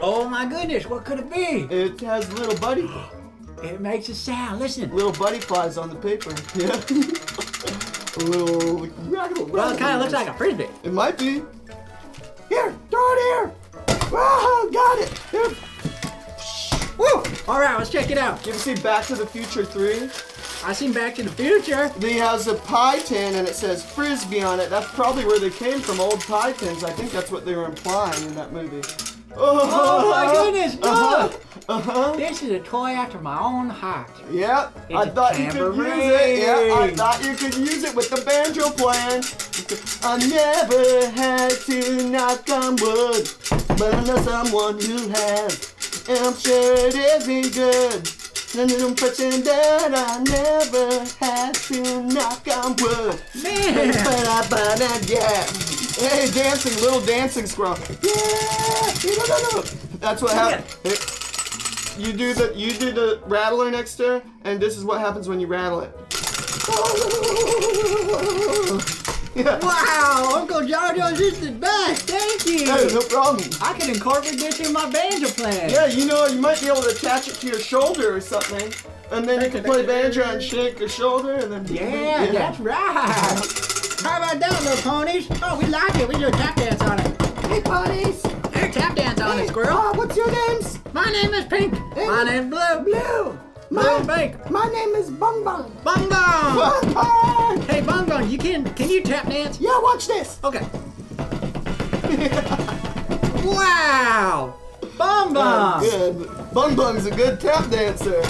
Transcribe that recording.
Oh my goodness, what could it be? It has little buddy. It makes a sound. Listen. Little buddy flies on the paper. Yeah. A little rattle. Well, it kind of looks like a frisbee. It might be. Here, throw it here. Wow, got it. Here. Woo! All right, let's check it out. You ever see Back to the Future 3? I seen Back to the Future. He has a pie tin and it says frisbee on it. That's probably where they came from, old pie tins. I think that's what they were implying in that movie. Oh my goodness! Look! Uh-huh. This is a toy after my own heart. Yep, It's I a thought you could use tambourine. it. Yeah, I thought you could use it with the banjo playing. I never had to knock on wood, but I know someone who has, and I'm sure it isn't good. And I'm pretending that I never had to knock on wood. Man! Yeah. Hey, dancing, little dancing squirrel. Yeah. That's what happened. Hey, you do the rattler next to her, and this is what happens when you rattle it. Yeah. Wow, Uncle Jojo's is the best. Thank you. Hey, no problem. I can incorporate this in my banjo playing. Yeah, you know, you might be able to attach it to your shoulder or something, and then you can play banjo and shake your shoulder, and then Yeah, that's right. How about that, little ponies? Oh, we like it. We do a tap dance on it. Hey, ponies. Hey, tap dance on it, squirrel. What's your names? My name is Pink. My name's Blue. Blue. Blue and Pink. My name is Bung Bung. Bung Bung. Bung Bung. Hey, Bung Bung, can you tap dance? Yeah, watch this. Okay. Wow. Bung Bung. Good. Bung Bung's a good tap dancer.